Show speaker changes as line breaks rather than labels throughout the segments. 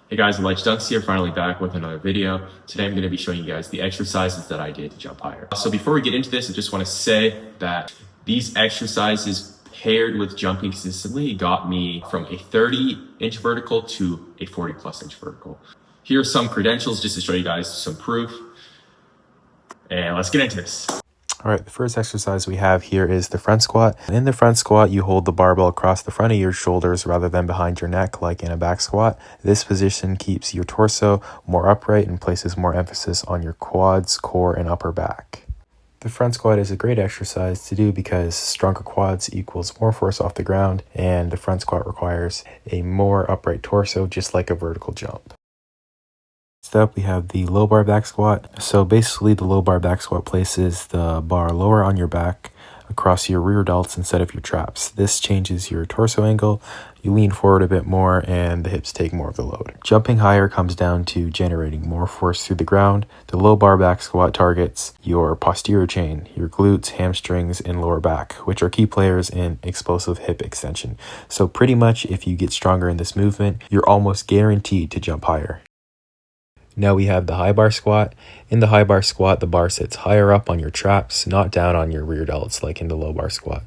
Hey guys, Ledge Dunks here, finally back with another video. Today I'm going to be showing you guys the exercises that I did to jump higher. So before we get into this, I just want to say that these exercises paired with jumping consistently got me from a 30-inch vertical to a 40+ inch vertical. Here are some credentials just to show you guys some proof. And let's get into this.
All right, the first exercise we have here is the front squat. And in the front squat, you hold the barbell across the front of your shoulders rather than behind your neck like in a back squat. This position keeps your torso more upright and places more emphasis on your quads, core, and upper back. The front squat is a great exercise to do because stronger quads equals more force off the ground, and the front squat requires a more upright torso, just like a vertical jump. Next up, we have the low bar back squat. So basically, the low bar back squat places the bar lower on your back across your rear delts instead of your traps. This changes your torso angle, you lean forward a bit more, and the hips take more of the load. Jumping higher comes down to generating more force through the ground. The low bar back squat targets your posterior chain, your glutes, hamstrings, and lower back, which are key players in explosive hip extension. So pretty much if you get stronger in this movement, you're almost guaranteed to jump higher. Now we have the high bar squat. In the high bar squat, the bar sits higher up on your traps, not down on your rear delts like in the low bar squat.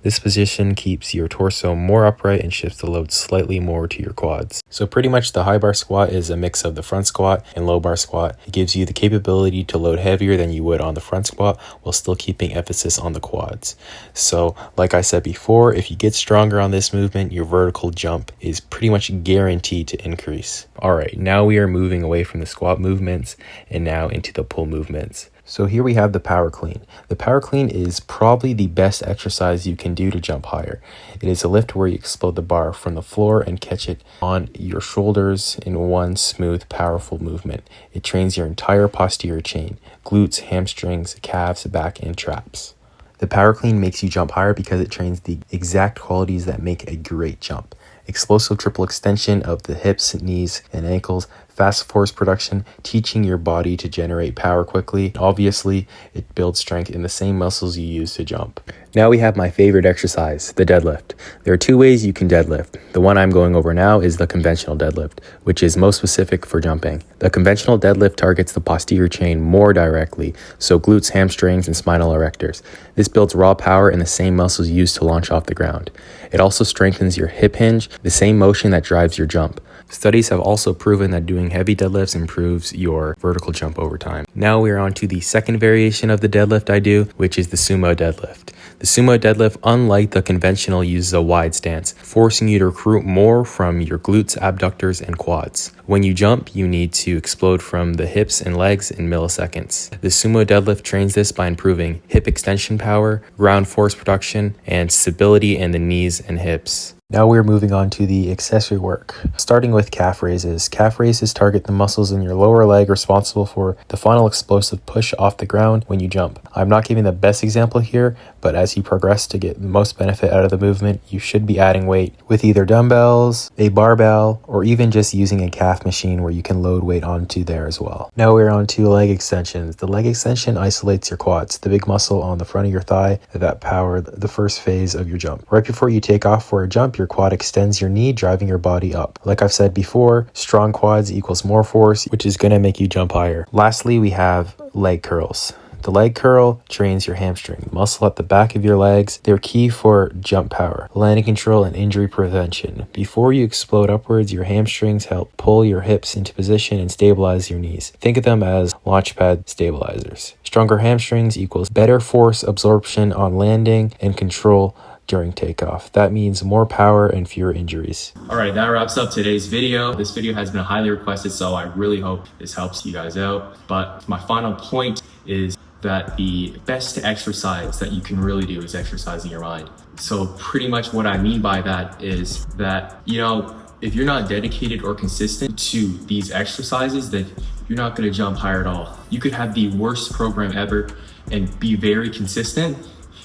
This position keeps your torso more upright and shifts the load slightly more to your quads. So pretty much the high bar squat is a mix of the front squat and low bar squat. It gives you the capability to load heavier than you would on the front squat while still keeping emphasis on the quads. So like I said before, if you get stronger on this movement, your vertical jump is pretty much guaranteed to increase. All right, now we are moving away from the squat movements and now into the pull movements. So here we have the power clean. The power clean is probably the best exercise you can do to jump higher. It is a lift where you explode the bar from the floor and catch it on your shoulders in one smooth, powerful movement. It trains your entire posterior chain, glutes, hamstrings, calves, back, and traps. The power clean makes you jump higher because it trains the exact qualities that make a great jump. Explosive triple extension of the hips, knees, and ankles, fast force production, teaching your body to generate power quickly. Obviously, it builds strength in the same muscles you use to jump. Now we have my favorite exercise, the deadlift. There are two ways you can deadlift. The one I'm going over now is the conventional deadlift, which is most specific for jumping. The conventional deadlift targets the posterior chain more directly, so glutes, hamstrings, and spinal erectors. This builds raw power in the same muscles used to launch off the ground. It also strengthens your hip hinge, the same motion that drives your jump. Studies have also proven that doing heavy deadlifts improves your vertical jump over time. Now we are on to the second variation of the deadlift I do, which is the sumo deadlift. The sumo deadlift, unlike the conventional, uses a wide stance, forcing you to recruit more from your glutes, abductors, and quads. When you jump, you need to explode from the hips and legs in milliseconds. The sumo deadlift trains this by improving hip extension power, ground force production, and stability in the knees and hips. Now we're moving on to the accessory work, starting with calf raises. Calf raises target the muscles in your lower leg responsible for the final explosive push off the ground when you jump. I'm not giving the best example here, but as you progress to get the most benefit out of the movement, you should be adding weight with either dumbbells, a barbell, or even just using a calf machine where you can load weight onto there as well. Now we're on to leg extensions. The leg extension isolates your quads, the big muscle on the front of your thigh that power the first phase of your jump. Right before you take off for a jump, your quad extends your knee, driving your body up. Like I've said before, strong quads equals more force, which is going to make you jump higher. Lastly, we have leg curls. The leg curl trains your hamstring, the muscle at the back of your legs. They're key for jump power, landing control, and injury prevention. Before you explode upwards, your hamstrings help pull your hips into position and stabilize your knees. Think of them as launchpad stabilizers. Stronger hamstrings equals better force absorption on landing and control during takeoff. That means more power and fewer injuries.
All right, that wraps up today's video. This video has been highly requested, so I really hope this helps you guys out. But my final point is that the best exercise that you can really do is exercising your mind. So pretty much what I mean by that is that, if you're not dedicated or consistent to these exercises, then you're not going to jump higher at all. You could have the worst program ever and be very consistent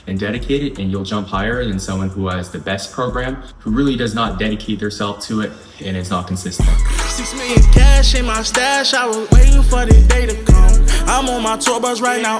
and dedicated, and you'll jump higher than someone who has the best program, who really does not dedicate themselves to it and is not consistent.
6 million cash in my stash, I was waiting for the day to come. I'm on my tour bus right now.